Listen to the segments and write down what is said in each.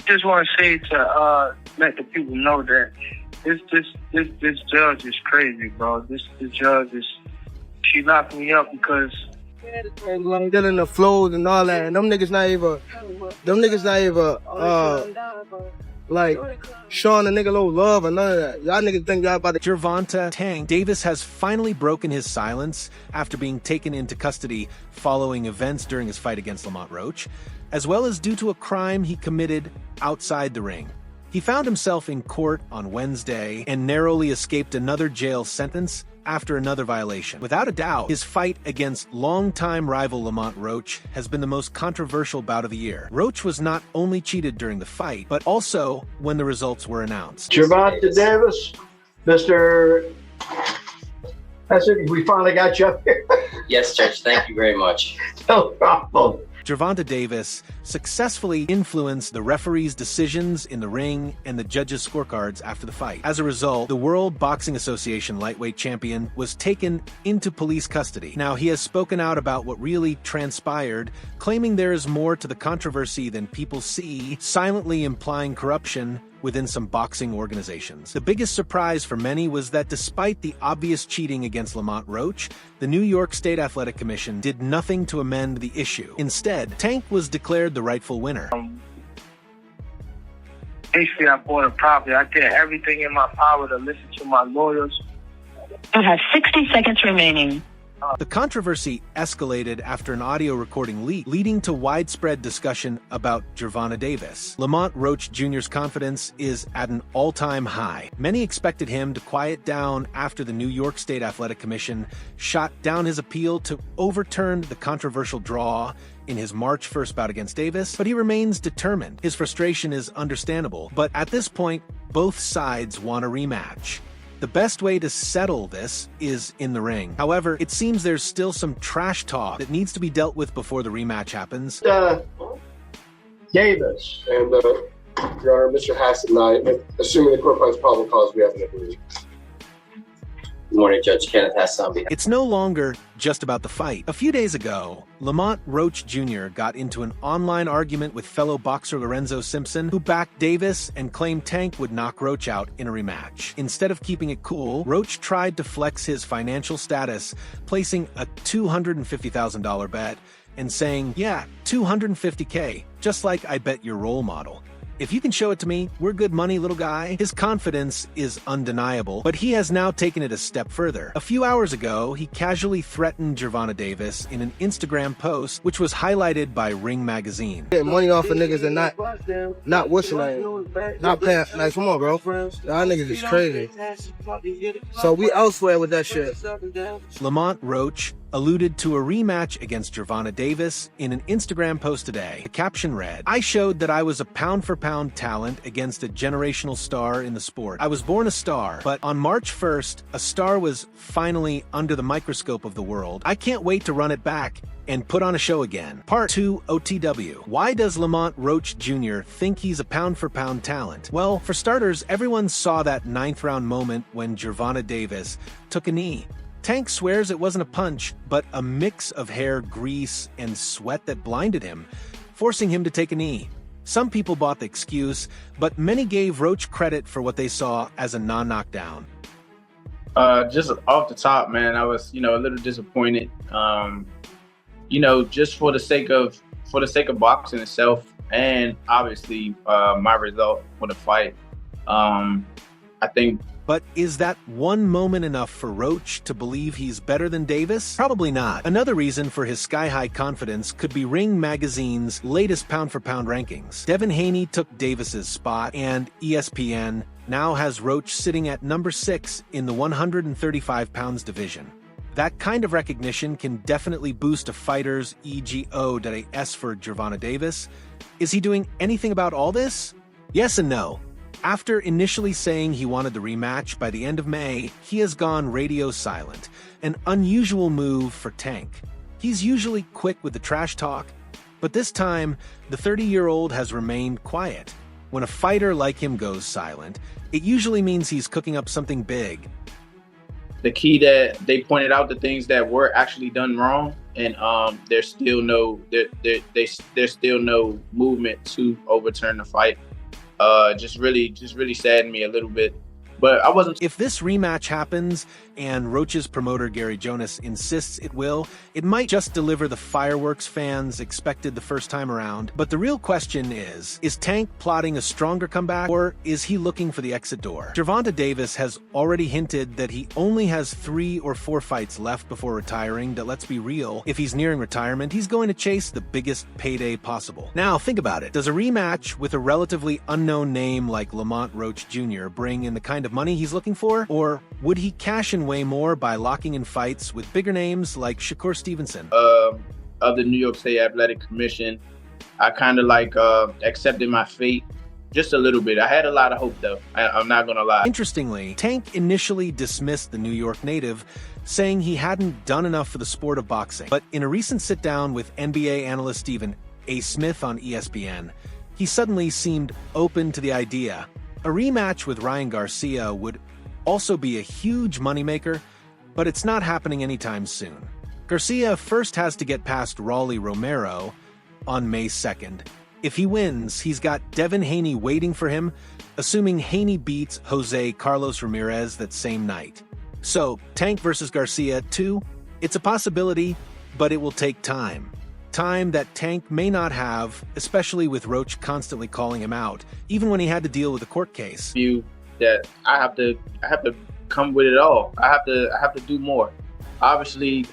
Just want to say to let the people know that this judge is crazy, bro. This judge is, she locked me up because dealing the flows and all that, and them niggas not even like showing a nigga little love or none of that. Y'all niggas think y'all about to Gervonta Tank Davis has finally broken his silence after being taken into custody following events during his fight against Lamont Roach, as well as due to a crime he committed outside the ring. He found himself in court on Wednesday and narrowly escaped another jail sentence after another violation. Without a doubt, his fight against longtime rival Lamont Roach has been the most controversial bout of the year. Roach was not only cheated during the fight, but also when the results were announced. Gervonta Davis, Mr. President, we finally got you up here. Yes, Judge, thank you very much. No problem. Gervonta Davis successfully influenced the referee's decisions in the ring and the judges' scorecards after the fight. As a result, the World Boxing Association lightweight champion was taken into police custody. Now, he has spoken out about what really transpired, claiming there is more to the controversy than people see, silently implying corruption within some boxing organizations. The biggest surprise for many was that despite the obvious cheating against Lamont Roach, the New York State Athletic Commission did nothing to amend the issue. Instead, Tank was declared the rightful winner. Basically, I bought a property. I did everything in my power to listen to my lawyers. You have 60 seconds remaining. The controversy escalated after an audio recording leaked, leading to widespread discussion about Gervonta Davis. Lamont Roach Jr.'s confidence is at an all-time high. Many expected him to quiet down after the New York State Athletic Commission shot down his appeal to overturn the controversial draw in his March 1st bout against Davis, but he remains determined. His frustration is understandable, but at this point, both sides want a rematch. The best way to settle this is in the ring. However, it seems there's still some trash talk that needs to be dealt with before the rematch happens. Davis. And, Your Honor, Mr. Hassett and I, assuming the court finds probable cause, we have an agreement. Good morning, Judge Kenneth Hassett. It's no longer just about the fight. A few days ago, Lamont Roach Jr. got into an online argument with fellow boxer Lorenzo Simpson, who backed Davis and claimed Tank would knock Roach out in a rematch. Instead of keeping it cool, Roach tried to flex his financial status, placing a $250,000 bet and saying, yeah, $250K, just like I bet your role model. If you can show it to me, we're good money, little guy. His confidence is undeniable, but he has now taken it a step further. A few hours ago, he casually threatened Gervonta Davis in an Instagram post, which was highlighted by Ring magazine. Getting money off of niggas and not wishing like, not paying. Like, come on, bro. Y'all niggas is crazy. So we elsewhere with that shit. Lamont Roach alluded to a rematch against Gervonta Davis in an Instagram post today. The caption read, "I showed that I was a pound-for-pound talent against a generational star in the sport. I was born a star, but on March 1st, a star was finally under the microscope of the world. I can't wait to run it back and put on a show again." Part 2 OTW. Why does Lamont Roach Jr. think he's a pound-for-pound talent? Well, for starters, everyone saw that 9th round moment when Gervonta Davis took a knee. Tank swears it wasn't a punch, but a mix of hair, grease, and sweat that blinded him, forcing him to take a knee. Some people bought the excuse, but many gave Roach credit for what they saw as a non-knockdown. Just off the top, man, I was, a little disappointed. Just for the sake of boxing itself, and obviously my result for the fight. I think. But is that one moment enough for Roach to believe he's better than Davis? Probably not. Another reason for his sky-high confidence could be Ring Magazine's latest pound-for-pound rankings. Devin Haney took Davis's spot, and ESPN now has Roach sitting at number 6 in the 135 pounds division. That kind of recognition can definitely boost a fighter's EGO.AS for Gervonta Davis. Is he doing anything about all this? Yes and no. After initially saying he wanted the rematch by the end of May, he has gone radio silent, an unusual move for Tank. He's usually quick with the trash talk, but this time, the 30-year-old has remained quiet. When a fighter like him goes silent, it usually means he's cooking up something big. The key that they pointed out the things that were actually done wrong, and there's still no movement to overturn the fight. just really saddened me a little bit. But I wasn't. If this rematch happens and Roach's promoter Gary Jonas insists it will, it might just deliver the fireworks fans expected the first time around. But the real question is Tank plotting a stronger comeback, or is he looking for the exit door? Gervonta Davis has already hinted that he only has 3 or 4 fights left before retiring, but let's be real, if he's nearing retirement, he's going to chase the biggest payday possible. Now, think about it. Does a rematch with a relatively unknown name like Lamont Roach Jr. bring in the kind of money he's looking for? Or would he cash in way more by locking in fights with bigger names like Shakur Stevenson? Of the New York State Athletic Commission, I kind of accepted my fate just a little bit. I had a lot of hope, though. I'm not going to lie. Interestingly, Tank initially dismissed the New York native, saying he hadn't done enough for the sport of boxing. But in a recent sit-down with NBA analyst Stephen A. Smith on ESPN, he suddenly seemed open to the idea. A rematch with Ryan Garcia would also be a huge moneymaker, but it's not happening anytime soon. Garcia first has to get past Rolly Romero on May 2nd. If he wins, he's got Devin Haney waiting for him, assuming Haney beats Jose Carlos Ramirez that same night. So, Tank versus Garcia 2, it's a possibility, but it will take time. Time that Tank may not have, especially with Roach constantly calling him out, even when he had to deal with a court case. View that I have to come with it all. I have to do more. Obviously,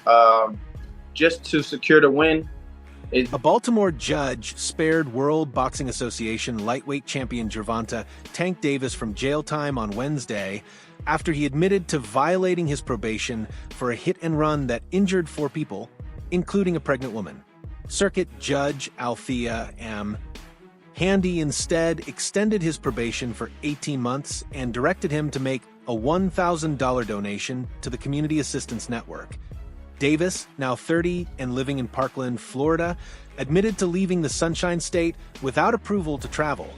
just to secure the win. A Baltimore judge spared World Boxing Association lightweight champion Gervonta Tank Davis from jail time on Wednesday after he admitted to violating his probation for a hit-and-run that injured 4 people, including a pregnant woman. Circuit Judge Althea M. Handy instead extended his probation for 18 months and directed him to make a $1,000 donation to the Community Assistance Network. Davis, now 30 and living in Parkland, Florida, admitted to leaving the Sunshine State without approval to travel.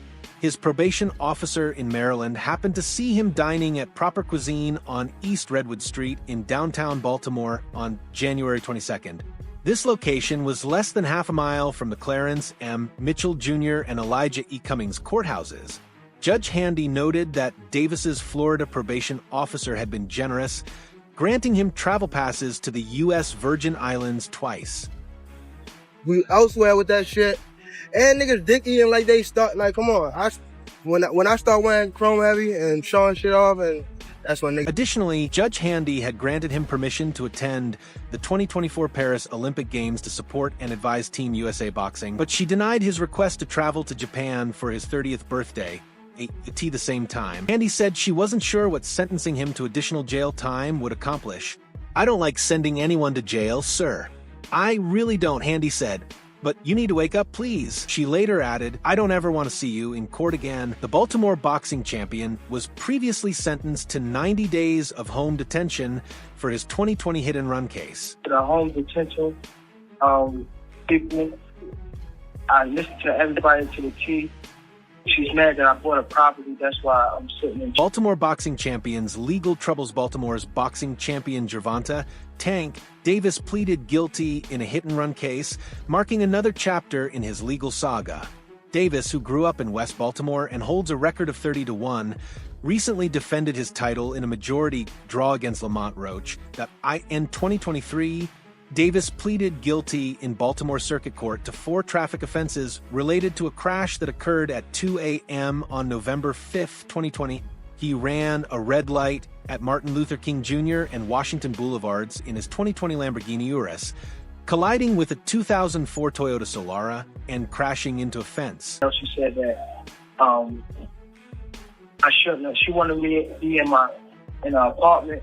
His probation officer in Maryland happened to see him dining at Proper Cuisine on East Redwood Street in downtown Baltimore on January 22nd. This location was less than half a mile from the Clarence M. Mitchell Jr. and Elijah E. Cummings courthouses. Judge Handy noted that Davis's Florida probation officer had been generous, granting him travel passes to the U.S. Virgin Islands twice. We elsewhere with that shit, and niggas dick eating like they start. Like, come on, when I start wearing chrome heavy and showing shit off, and that's when niggas. Additionally, Judge Handy had granted him permission to attend the 2024 Paris Olympic Games to support and advise Team USA Boxing, but she denied his request to travel to Japan for his 30th birthday, at the same time. Handy said she wasn't sure what sentencing him to additional jail time would accomplish. "I don't like sending anyone to jail, sir. I really don't," Handy said. "But you need to wake up, please." She later added, "I don't ever want to see you in court again." The Baltimore boxing champion was previously sentenced to 90 days of home detention for his 2020 hit-and-run case. The home detention, people, I listen to everybody to the T. She's mad that I bought a property, that's why I'm sitting in. Baltimore boxing champions legal troubles Baltimore's boxing champion Gervonta Tank Davis pleaded guilty in a hit-and-run case, marking another chapter in his legal saga. Davis, who grew up in West Baltimore and holds a record of 30-1, recently defended his title in a majority draw against Lamont Roach. In 2023, Davis pleaded guilty in Baltimore Circuit Court to 4 traffic offenses related to a crash that occurred at 2 a.m. on November 5, 2020. He ran a red light at Martin Luther King Jr. and Washington Boulevards in his 2020 Lamborghini Urus, colliding with a 2004 Toyota Solara and crashing into a fence. She said that I shouldn't have. She wanted me to be in an apartment,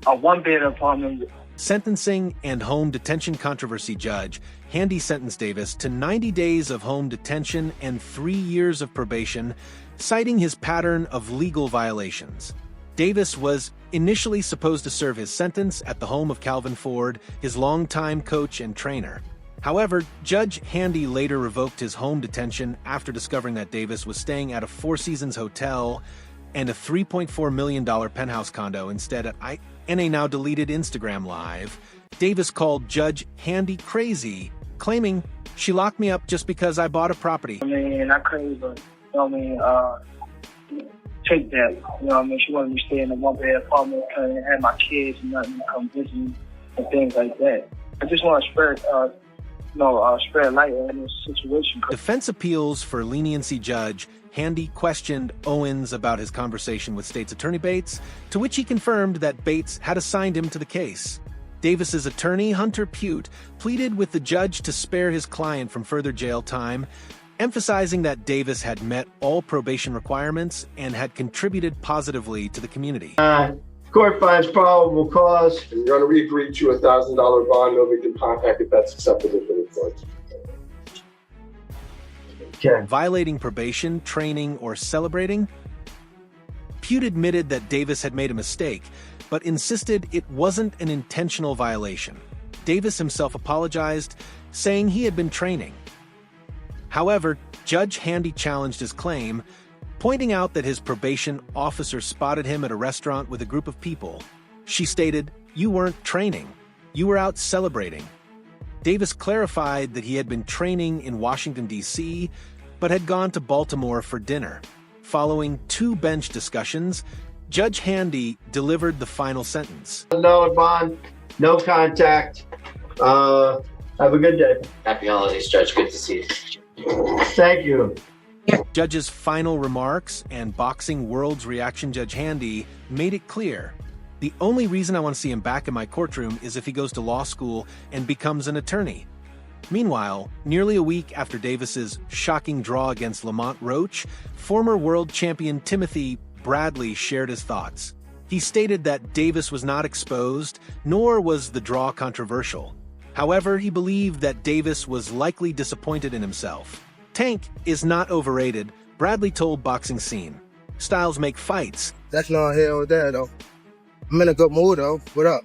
a one-bed apartment. Sentencing and home detention controversy judge Handy sentenced Davis to 90 days of home detention and 3 years of probation, citing his pattern of legal violations. Davis was initially supposed to serve his sentence at the home of Calvin Ford, his longtime coach and trainer. However, Judge Handy later revoked his home detention after discovering that Davis was staying at a Four Seasons hotel and a $3.4 million penthouse condo instead in a now deleted Instagram Live. Davis called Judge Handy crazy claiming she locked me up just because I bought a property. I mean, I couldn't even, take that. She wanted me to stay in a one-bed apartment and have my kids and nothing to come visit me and things like that. I just want to spread light on this situation. Defense appeals for leniency judge Handy questioned Owens about his conversation with State's Attorney Bates, to which he confirmed that Bates had assigned him to the case. Davis's attorney, Hunter Pute, pleaded with the judge to spare his client from further jail time, emphasizing that Davis had met all probation requirements and had contributed positively to the community. Court finds probable cause. Your Honor, we agreed to a $1,000 bond, no victim contact if that's acceptable for the court. Okay. Violating probation, training, or celebrating? Pute admitted that Davis had made a mistake, but insisted it wasn't an intentional violation. Davis himself apologized, saying he had been training. However, Judge Handy challenged his claim, pointing out that his probation officer spotted him at a restaurant with a group of people. She stated, "You weren't training. You were out celebrating." Davis clarified that he had been training in Washington, D.C., but had gone to Baltimore for dinner. Following 2 bench discussions, Judge Handy delivered the final sentence. $1,000 bond, no contact. Have a good day. Happy holidays, Judge. Good to see you. Thank you. Judge's final remarks and Boxing World's reaction, Judge Handy, made it clear. The only reason I want to see him back in my courtroom is if he goes to law school and becomes an attorney. Meanwhile, nearly a week after Davis's shocking draw against Lamont Roach, former world champion Timothy Bradley shared his thoughts. He stated that Davis was not exposed, nor was the draw controversial. However, he believed that Davis was likely disappointed in himself. Tank is not overrated, Bradley told Boxing Scene. Styles make fights. That's not here or there, though. I'm in a good mood, though. What up?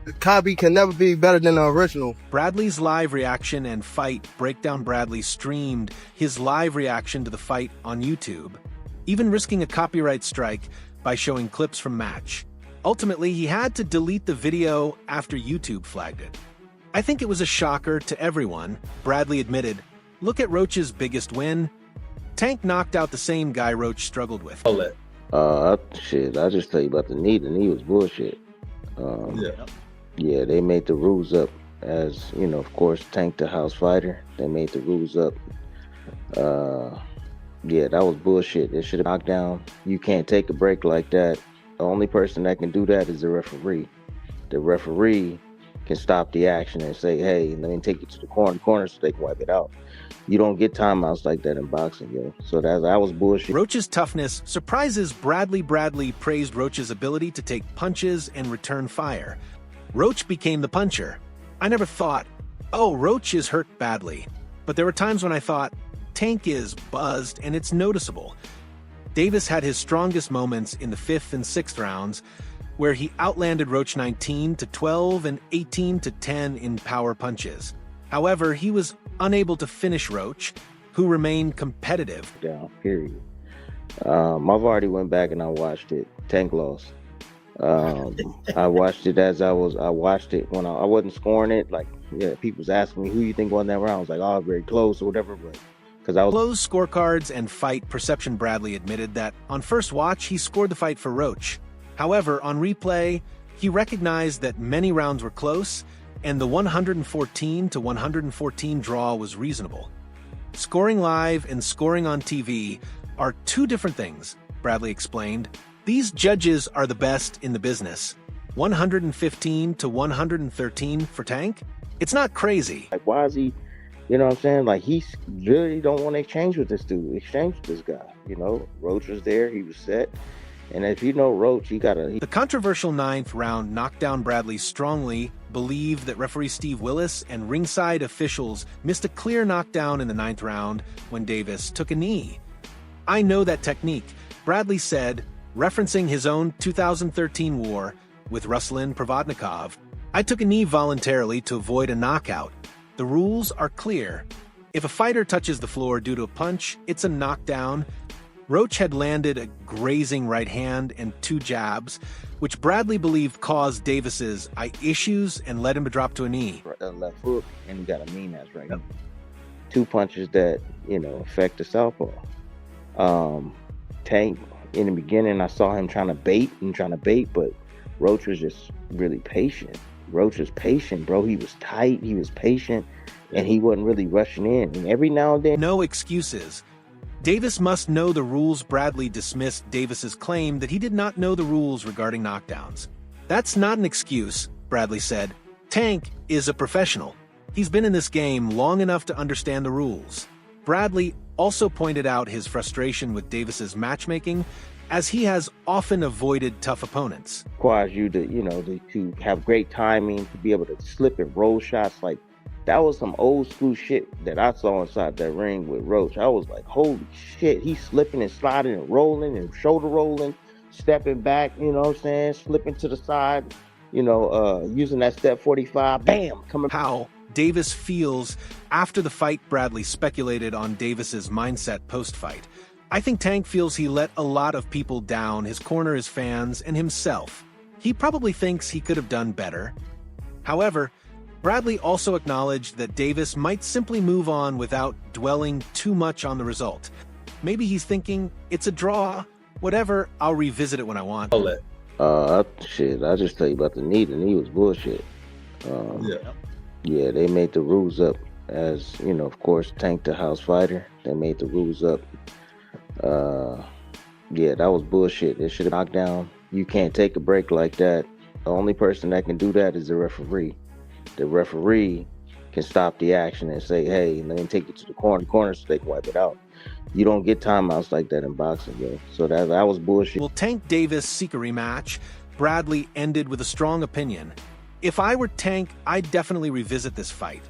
The copy can never be better than the original. Bradley's live reaction and fight breakdown. Bradley streamed his live reaction to the fight on YouTube, even risking a copyright strike by showing clips from match. Ultimately, he had to delete the video after YouTube flagged it. I think it was a shocker to everyone, Bradley admitted. Look at Roach's biggest win. Tank knocked out the same guy Roach struggled with. Shit, I just tell you about the knee. The knee was bullshit. Yeah, they made the rules up as, of course, Tank the house fighter. They made the rules up. Yeah, that was bullshit. They should have knocked down. You can't take a break like that. The only person that can do that is the referee. The referee can stop the action and say, hey, let me take you to the corner so they can wipe it out. You don't get timeouts like that in boxing, yo. So that was bullshit. Roach's toughness surprises Bradley. Bradley praised Roach's ability to take punches and return fire. Roach became the puncher. I never thought, oh, Roach is hurt badly. But there were times when I thought, Tank is buzzed and it's noticeable. Davis had his strongest moments in the 5th and 6th rounds, where he outlanded Roach 19-12 and 18-10 in power punches. However, he was unable to finish Roach, who remained competitive. Down, period. I've already went back and I watched it. Tank lost. I watched it when I wasn't scoring it. Like, yeah, people was asking me, who you think won that round? I was like, oh, very close or whatever, but because I was close scorecards and fight perception. Bradley admitted that on first watch, he scored the fight for Roach. However, on replay, he recognized that many rounds were close and the 114-114 draw was reasonable. Scoring live and scoring on TV are 2 different things, Bradley explained. These judges are the best in the business. 115-113 for Tank? It's not crazy. like, why is he, you know what I'm saying? Like, he really don't want to exchange with this dude. Exchange with this guy. Roach was there. He was set. And if you know Roach, The controversial 9th round knocked down. Bradley strongly believed that referee Steve Willis and ringside officials missed a clear knockdown in the 9th round when Davis took a knee. I know that technique, Bradley said, referencing his own 2013 war with Ruslan Provodnikov. I took a knee voluntarily to avoid a knockout. The rules are clear. If a fighter touches the floor due to a punch, it's a knockdown. Roach had landed a grazing right hand and 2 jabs, which Bradley believed caused Davis's eye issues and led him to drop to a knee. Left hook, and he got a mean ass right hand. 2 punches that, affect the southpaw. Tank, in the beginning, I saw him trying to bait, but Roach was just really patient. Roach was patient, bro. He was tight, he was patient, and he wasn't really rushing in. And every now and then... No excuses. Davis must know the rules. Bradley dismissed Davis's claim that he did not know the rules regarding knockdowns. That's not an excuse, Bradley said. Tank is a professional. He's been in this game long enough to understand the rules. Bradley also pointed out his frustration with Davis's matchmaking, as he has often avoided tough opponents. Requires you to have great timing, to be able to slip and roll shots. Like, that was some old school shit that I saw inside that ring with Roach. I was like, holy shit, he's slipping and sliding and rolling and shoulder rolling, stepping back, slipping to the side, using that step 45, bam, coming. How Davis feels after the fight. Bradley speculated on Davis's mindset post-fight. I think Tank feels he let a lot of people down, his corner, his fans, and himself. He probably thinks he could have done better. However, Bradley also acknowledged that Davis might simply move on without dwelling too much on the result. Maybe he's thinking, it's a draw, whatever, I'll revisit it when I want. Shit, I just tell you about the knee. The knee was bullshit. Yeah, they made the rules up as, of course, Tank the house fighter. They made the rules up. Yeah, that was bullshit. It should have knocked down. You can't take a break like that. The only person that can do that is the referee. The referee can stop the action and say, hey, let me take you to the corner so they can wipe it out. You don't get timeouts like that in boxing, bro. So that was bullshit. Will Tank Davis seek a rematch? Bradley ended with a strong opinion. If I were Tank, I'd definitely revisit this fight.